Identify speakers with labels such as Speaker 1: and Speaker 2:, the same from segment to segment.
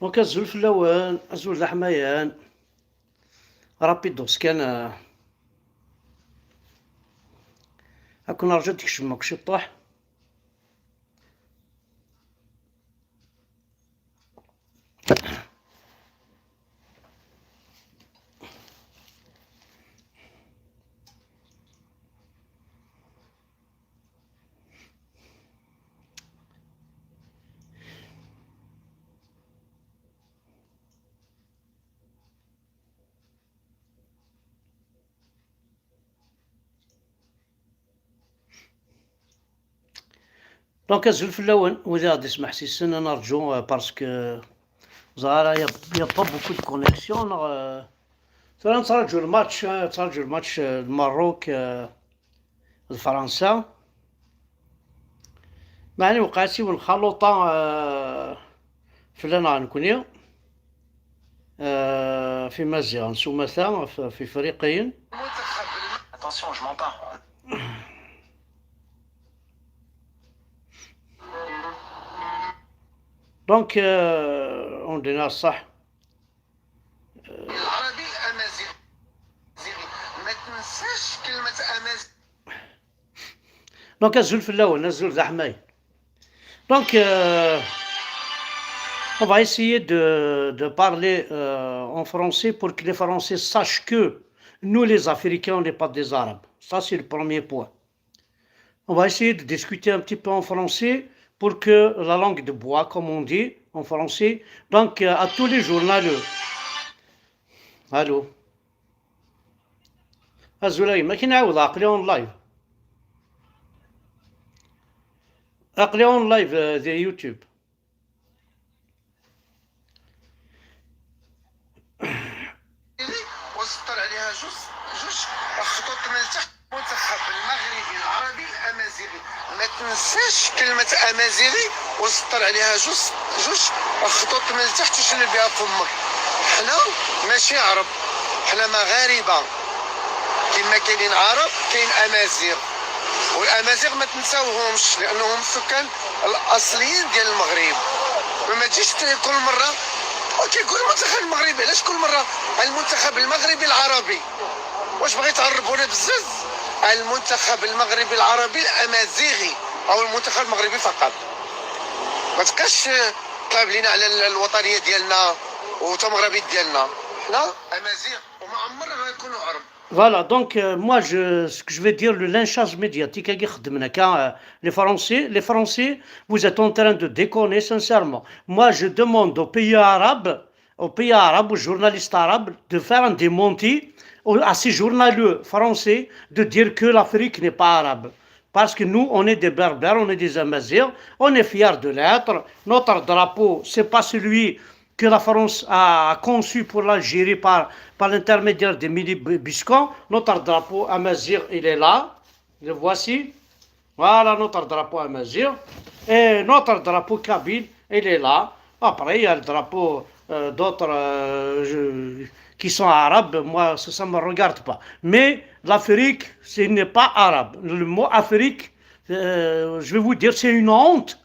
Speaker 1: دونك الزول في اللون الزول د حمايان رابيدوس كان هاكون رجعت تكشمك شطاح. دونك الزول في اللون وإذا غادي يسمح سي السن نرجو باسكو زهرة يا با بوكو دو كونيكسيون. مثلا تراجعو الماتش المغرب فرنسا معني وقعتي ونخلطا فلان غنكوني في مزيغ نسومثا في فريقين.
Speaker 2: Attention, je m'en pars.
Speaker 1: دونك عندنا الصح
Speaker 2: العربي الامازيغي ما تنساش كلمة امازيغ.
Speaker 1: دونك الزول في اللون الزول ذا حماي. دونك on va essayer de parler en français pour que les Français sachent que nous les Africains on n'est pas des Arabes. Ça c'est le premier point. On va essayer de discuter un petit peu en français pour que la langue de bois, comme on dit en français, donc à tous les journaux. Allô الزولاي ما كينعاود عقلي اون لايف عقلي اون لايف ذا يوتيوب.
Speaker 2: وسطر عليها جوج خطوط من تحت. المنتخب المغربي العربي الامازيغي ما تنساش كلمة امازيغي وسطر عليها جوج خطوط من تحت وشلل بها فمك. حنا ماشي عرب، حنا مغاربة. كما كاينين عرب كاين امازيغ، والامازيغ ما تنساوهمش لانهم السكان الاصليين ديال المغرب. وما تجيش كل مره كيقول المنتخب المغربي، علاش كل مره المنتخب المغربي العربي؟ واش باغي تعربونا بزز؟ المنتخب المغربي العربي الامازيغي او المنتخب المغربي فقط. ما تبقاش طلب لينا على الوطنيه ديالنا وتمغربي ديالنا. حنا امازيغ وما عمرنا غنكونوا عرب.
Speaker 1: Voilà, donc moi, ce que je vais dire, le lynchage médiatique, les Français, vous êtes en train de déconner sincèrement. Moi, je demande aux pays arabes, aux journalistes arabes, de faire un démenti à ces journalistes français de dire que l'Afrique n'est pas arabe. Parce que nous, on est des berbères, on est des amazirs, on est fiers de l'être. Notre drapeau, c'est pas celui que la France a conçu pour l'Algérie par l'intermédiaire des Midi Biscons. Notre drapeau amazir, il est là. Le voici. Voilà notre drapeau amazir. Et notre drapeau kabyle, il est là. Après, il y a le drapeau d'autres qui sont arabes. Moi, ça ne me regarde pas. Mais l'Afrique, ce n'est pas arabe. Le mot Afrique, je vais vous dire, c'est une honte.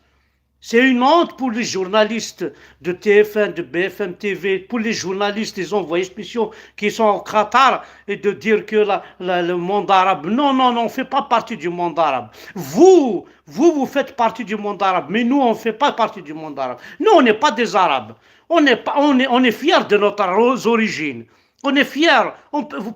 Speaker 1: C'est une honte pour les journalistes de TF1, de BFM TV, pour les journalistes, les envoyés spéciaux qui sont au Qatar, et de dire que le monde arabe. Non, non, non, on ne fait pas partie du monde arabe. Vous faites partie du monde arabe, mais nous, on ne fait pas partie du monde arabe. Nous, on n'est pas des Arabes. On est fiers de notre origine. On est fiers.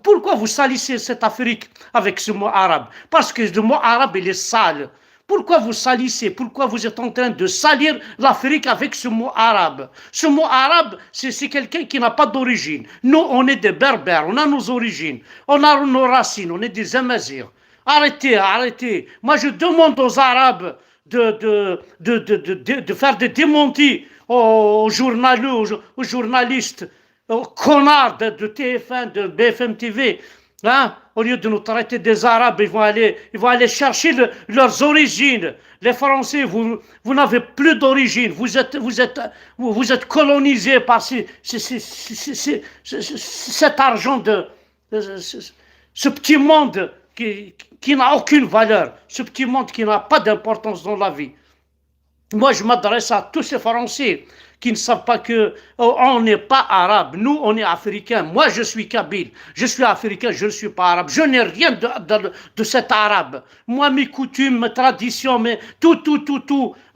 Speaker 1: Pourquoi vous salissez cette Afrique avec ce mot arabe? Parce que le mot arabe, il est sale. Pourquoi vous salissez? Pourquoi vous êtes en train de salir l'Afrique avec ce mot arabe? Ce mot arabe, c'est quelqu'un qui n'a pas d'origine. Nous, on est des berbères, on a nos origines, on a nos racines, on est des amazirs. Arrêtez, arrêtez. Moi, je demande aux Arabes de faire des démentis aux journalistes, aux connards de TF1, de BFM TV. Hein? Au lieu de nous traiter des Arabes, ils vont aller chercher leurs origines. Les Français, vous n'avez plus d'origine. Vous êtes colonisés par cet argent ce petit monde qui n'a aucune valeur, ce petit monde qui n'a pas d'importance dans la vie. Moi, je m'adresse à tous ces Français qui ne savent pas que on n'est pas arabe. Nous, on est africains. Moi, je suis kabyle. Je suis africain, je ne suis pas arabe. Je n'ai rien de cet arabe. Moi, mes coutumes, mes traditions, tout,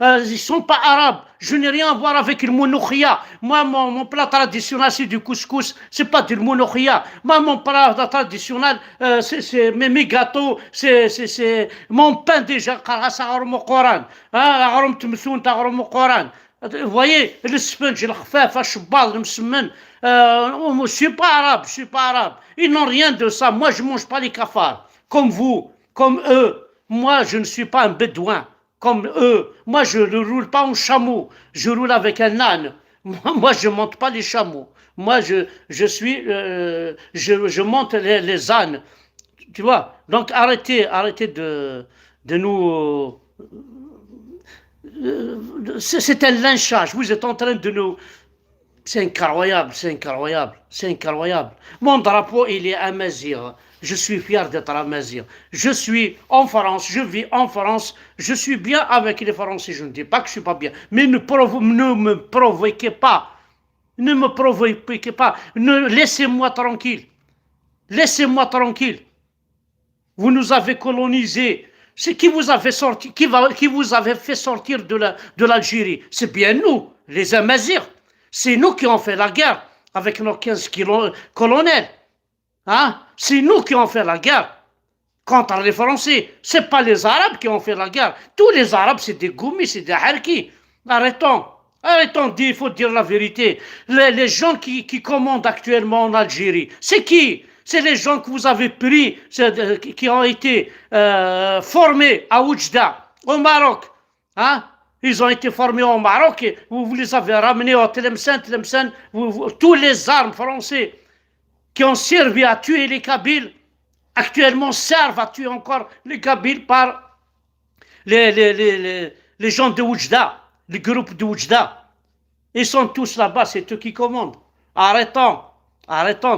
Speaker 1: ils ne sont pas arabes. Je n'ai rien à voir avec le monoukhia. Moi, mon plat traditionnel, c'est du couscous. C'est pas du monoukhia. Moi, mon plat traditionnel, c'est mes gâteaux, c'est mon pain déjà. Vous voyez, le sponge, le khfaf, الشباط, le msemen, je suis pas arabe, je suis pas arabe. Ils n'ont rien de ça. Moi, je mange pas les cafards. Comme vous, comme eux. Moi, je ne suis pas un bédouin. Comme eux. Moi, je ne roule pas en chameau. Je roule avec un âne. Moi, je monte pas les chameaux. Moi, je monte les ânes. Tu vois? Donc, arrêtez de nous... c'est un lynchage. Vous êtes en train de nous... C'est incroyable, c'est incroyable, c'est incroyable. Mon drapeau, il est amazigh. Je suis fier d'être amazigh. Je suis en France, je vis en France, je suis bien avec les Français. Je ne dis pas que je suis pas bien, mais ne me provoquez pas. Ne me provoquez pas. Laissez-moi tranquille. Laissez-moi tranquille. Vous nous avez colonisés. C'est qui vous avez sorti, qui vous avez fait sortir de l'Algérie? C'est bien nous, les Amazirs. C'est nous qui avons fait la guerre avec nos 15 colonels. Hein? C'est nous qui avons fait la guerre contre les Français. Ce n'est pas les Arabes qui ont fait la guerre. Tous les Arabes, c'est des goumis, c'est des harkis. Arrêtons. Arrêtons, il faut dire la vérité. Les gens qui commandent actuellement en Algérie, c'est qui? C'est les gens que vous avez pris, qui ont été formés à Oujda, au Maroc. Hein? Ils ont été formés au Maroc et vous les avez ramenés au Tlemcen, tous les armes français qui ont servi à tuer les Kabyles, actuellement servent à tuer encore les Kabyles par les gens de Oujda, les groupes de Oujda. Ils sont tous là-bas, c'est eux qui commandent. Arrêtons,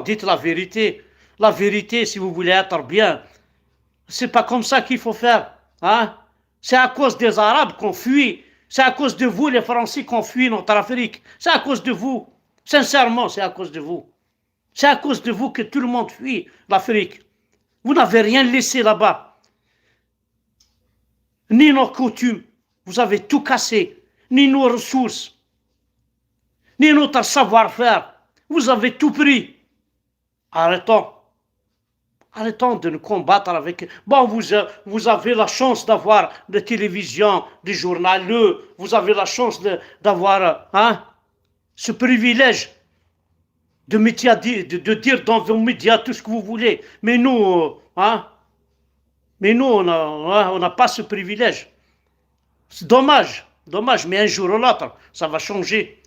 Speaker 1: dites la vérité. La vérité, si vous voulez être bien, c'est pas comme ça qu'il faut faire. Hein? C'est à cause des Arabes qu'on fuit. C'est à cause de vous, les Français, qu'on fuit notre Afrique. C'est à cause de vous. Sincèrement, c'est à cause de vous. C'est à cause de vous que tout le monde fuit l'Afrique. Vous n'avez rien laissé là-bas. Ni nos coutumes. Vous avez tout cassé. Ni nos ressources. Ni notre savoir-faire. Vous avez tout pris. Arrêtons de nous combattre avec... Bon, vous avez la chance d'avoir des télévisions, des journaux, vous avez la chance d'avoir ce privilège de dire dans vos médias tout ce que vous voulez. Mais nous, on n'a pas ce privilège. C'est dommage, mais un jour ou l'autre, ça va changer.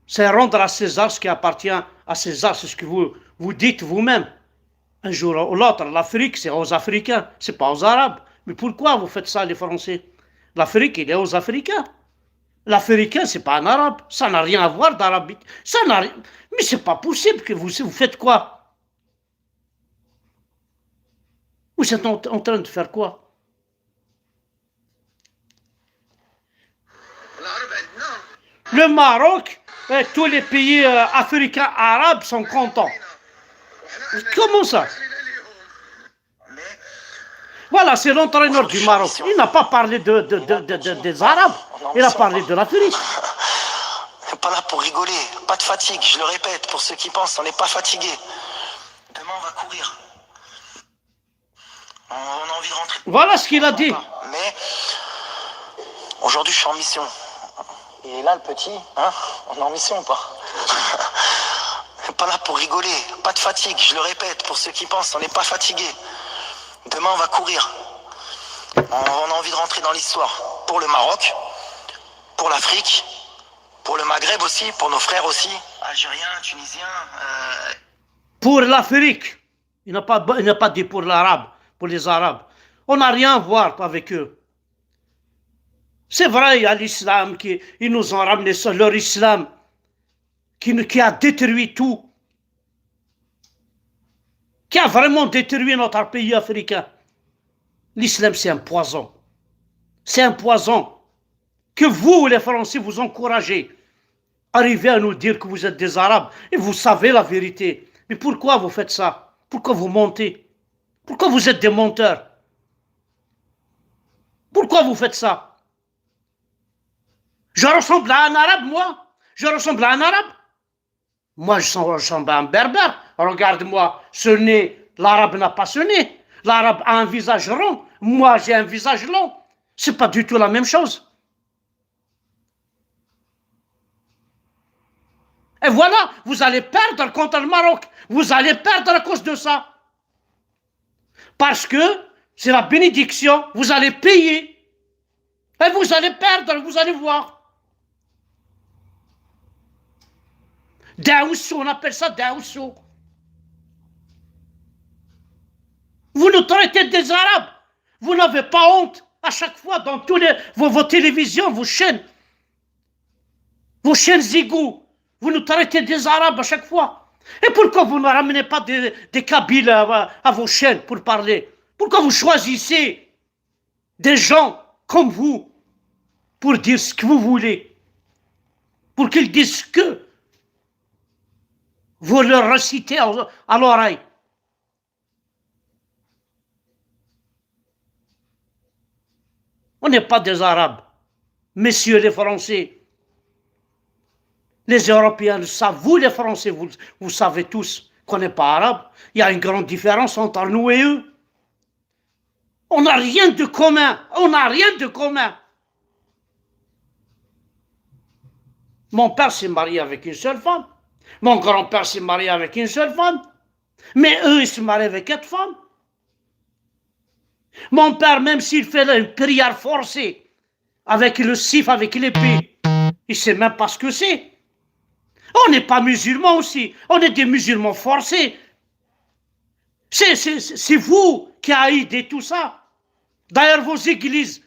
Speaker 1: C'est rendre à César ce qui appartient à César, c'est ce que vous dites vous-même. Un jour ou l'autre, l'Afrique, c'est aux Africains, c'est pas aux Arabes. Mais pourquoi vous faites ça, les Français? L'Afrique, il est aux Africains. L'Africain, c'est pas un Arabe. Ça n'a rien à voir d'arabique. Ça n'a rien... Mais c'est pas possible que vous faites quoi? Vous êtes en train de faire quoi? Le Maroc et tous les pays africains arabes sont contents. Comment ça? Voilà, c'est l'entraîneur du Maroc. Il n'a pas parlé des Arabes, il a parlé de l'Afrique.
Speaker 3: On n'est pas là pour rigoler, pas de fatigue, je le répète, pour ceux qui pensent, on n'est pas fatigué. Demain, on va courir. On a envie de rentrer.
Speaker 1: Voilà ce qu'il a dit.
Speaker 3: Mais aujourd'hui, je suis en mission. Et là, le petit, on est en mission ou pas? On n'est pas là pour rigoler, pas de fatigue, je le répète, pour ceux qui pensent, on n'est pas fatigué. Demain, on va courir. On a envie de rentrer dans l'histoire. Pour le Maroc, pour l'Afrique, pour le Maghreb aussi, pour nos frères aussi, Algériens, Tunisiens.
Speaker 1: Pour l'Afrique. Il n'a pas dit pour l'Arabe, pour les Arabes. On n'a rien à voir avec eux. C'est vrai, il y a l'islam, ils nous ont ramené ça, leur islam, qui a détruit tout. Qui a vraiment détruit notre pays africain. L'islam, c'est un poison. C'est un poison que vous, les Français, vous encouragez. Arrivez à nous dire que vous êtes des Arabes et vous savez la vérité. Mais pourquoi vous faites ça? Pourquoi vous mentez? Pourquoi vous êtes des menteurs? Pourquoi vous faites ça? Je ressemble à un Arabe, moi? Je ressemble à un Arabe? Moi, je ressemble à un Berbère. Regarde-moi, ce nez, l'Arabe n'a pas ce nez. L'Arabe a un visage rond. Moi, j'ai un visage long. C'est pas du tout la même chose. Et voilà, vous allez perdre contre le Maroc. Vous allez perdre à cause de ça. Parce que c'est la bénédiction. Vous allez payer. Et vous allez perdre, vous allez voir. Daoussou, on appelle ça Daoussou. Vous nous traitez des Arabes. Vous n'avez pas honte à chaque fois dans tous vos télévisions, vos chaînes égouts. Vous nous traitez des Arabes à chaque fois. Et pourquoi vous ne ramenez pas des Kabyles à vos chaînes pour parler? Pourquoi vous choisissez des gens comme vous pour dire ce que vous voulez? Pour qu'ils disent ce que vous leur récitez à l'oreille. On n'est pas des Arabes, messieurs les Français. Les Européens le savent, vous les Français, vous savez tous qu'on n'est pas Arabes. Il y a une grande différence entre nous et eux. On n'a rien de commun, on n'a rien de commun. Mon père s'est marié avec une seule femme. Mon grand-père s'est marié avec une seule femme. Mais eux, ils se marient avec 4 femmes. Mon père, même s'il fait une prière forcée, avec le sif, avec l'épée, il ne sait même pas ce que c'est. On n'est pas musulmans aussi. On est des musulmans forcés. C'est vous qui avez aidé tout ça. D'ailleurs, vos églises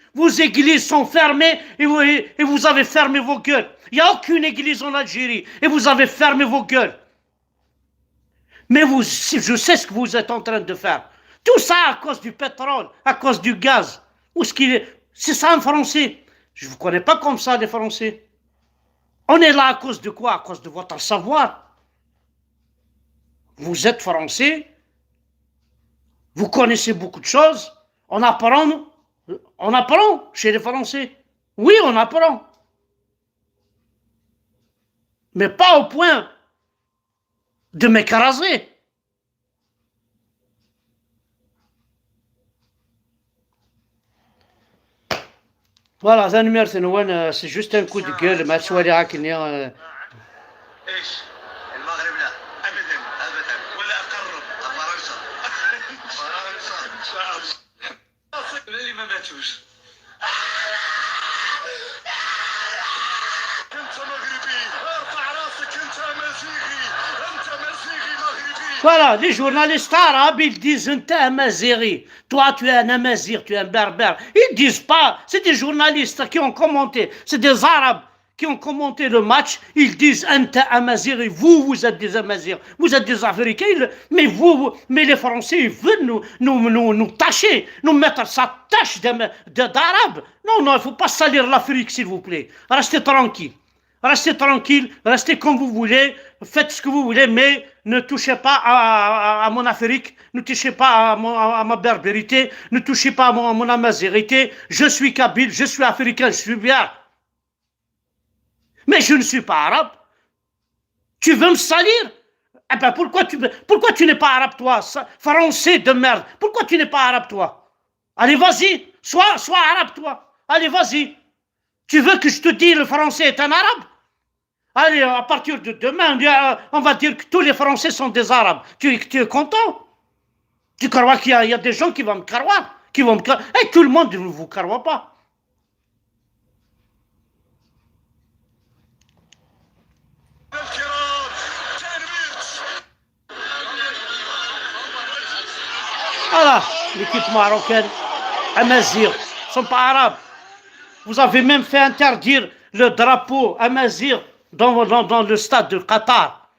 Speaker 1: sont fermées et vous avez fermé vos gueules. Il n'y a aucune église en Algérie et vous avez fermé vos gueules. Mais je sais ce que vous êtes en train de faire. Tout ça à cause du pétrole, à cause du gaz. C'est ça un Français. Je ne vous connais pas comme ça, les Français. On est là à cause de quoi? À cause de votre savoir. Vous êtes Français. Vous connaissez beaucoup de choses. On apprend chez les Français. Oui, on apprend. Mais pas au point de m'écraser. Voilà, c'est juste un coup de gueule. ما تسوى لي عاكني
Speaker 2: ايش؟ المغرب لا ابدا ابدا ولا اقرب فرنسا فرنسا ان شاء الله اللي ما ماتوش انت مغربي ارفع راسك انت مسيحي انت مسيحي مغربي.
Speaker 1: Voilà, les journalistes arabes, ils disent un Amazighi. Toi, tu es un Amazigh, tu es un berbère. Ils disent pas, c'est des journalistes qui ont commenté, c'est des Arabes qui ont commenté le match. Ils disent un Amazighi. Vous êtes des Amazighs, vous êtes des Africains, mais les Français, ils veulent nous tâcher, nous mettre sa tâche d'Arabes. Non, il ne faut pas salir l'Afrique, s'il vous plaît. Restez tranquille. Restez tranquille, restez comme vous voulez, faites ce que vous voulez, mais ne touchez pas à mon Afrique, ne touchez pas à ma berbérité, ne touchez pas à mon amazérité. Je suis kabyle, je suis africain, je suis bien. Mais je ne suis pas arabe. Tu veux me salir? Eh ben pourquoi tu n'es pas arabe, toi, français de merde? Pourquoi tu n'es pas arabe, toi? Allez, vas-y, sois arabe, toi. Allez, vas-y. Tu veux que je te dise le français est un arabe? Allez, à partir de demain, on va dire que tous les Français sont des Arabes. Tu es content? Tu crois qu'il y a des gens qui vont me croire? Et tout le monde ne vous croit pas. Voilà, l'équipe marocaine, Amazigh, ne sont pas arabes. Vous avez même fait interdire le drapeau Amazigh dans le stade de Qatar.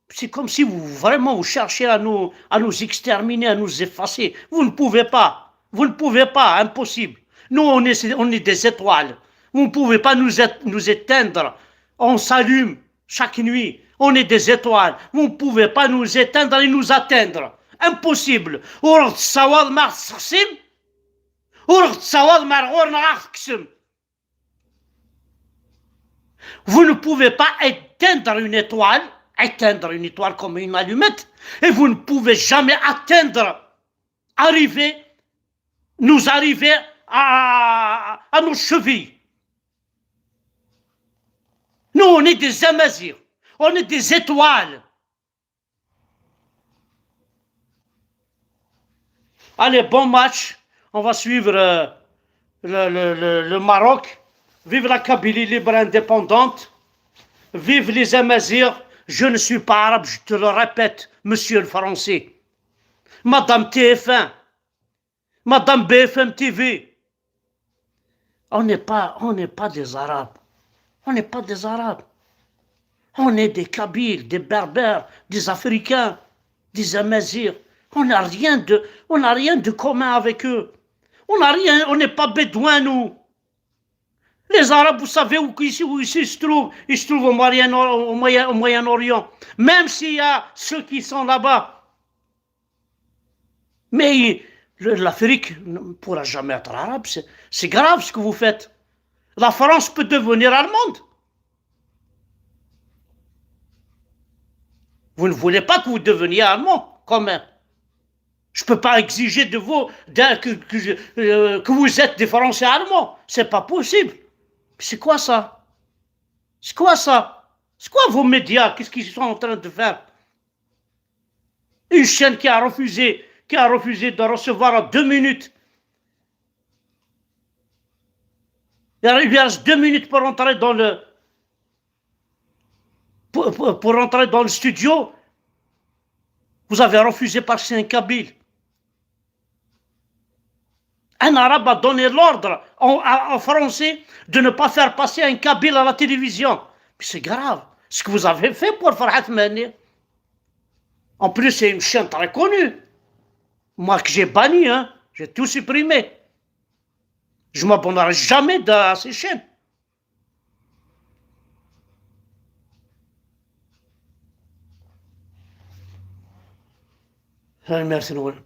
Speaker 1: C'est comme si vous cherchiez à nous exterminer, à nous effacer. Vous ne pouvez pas. Vous ne pouvez pas, impossible. Nous, on est des étoiles. Vous ne pouvez pas nous éteindre. On s'allume chaque nuit. On est des étoiles. Vous ne pouvez pas nous éteindre et nous atteindre. Impossible. Vous ne pouvez pas éteindre une étoile comme une allumette, et vous ne pouvez jamais nous arriver à nos chevilles. Nous, on est des Amazirs, on est des étoiles. Allez, bon match. On va suivre le Maroc. Vive la Kabylie libre indépendante. Vive les Amazirs. Je ne suis pas arabe, je te le répète, monsieur le Français. Madame TF1, Madame BFM TV. On n'est pas des Arabes. On n'est pas des Arabes. On est des Kabyles, des Berbères, des Africains, des Amazirs. On n'a rien de commun avec eux. On n'est pas bédouins, nous. Les Arabes, vous savez où ils se trouvent? Ils se trouvent au Moyen-Orient. Même s'il y a ceux qui sont là-bas. Mais l'Afrique ne pourra jamais être arabe. C'est grave ce que vous faites. La France peut devenir allemande. Vous ne voulez pas que vous deveniez allemand, quand même. Je ne peux pas exiger de vous que vous êtes des Français allemands. C'est pas possible. C'est quoi ça? C'est quoi ça? C'est quoi vos médias? Qu'est-ce qu'ils sont en train de faire? Une chaîne qui a refusé de recevoir en 2 minutes. Il lui reste 2 minutes pour rentrer dans pour rentrer dans le studio. Vous avez refusé parce que c'est un Kabyle. Un arabe a donné l'ordre en français de ne pas faire passer un Kabyle à la télévision. Mais c'est grave. Ce que vous avez fait pour Farhat Mani. En plus, c'est une chaîne très connue. Moi que j'ai banni, hein, j'ai tout supprimé. Je ne m'abonnerai jamais à ces chaînes. Merci, Noël.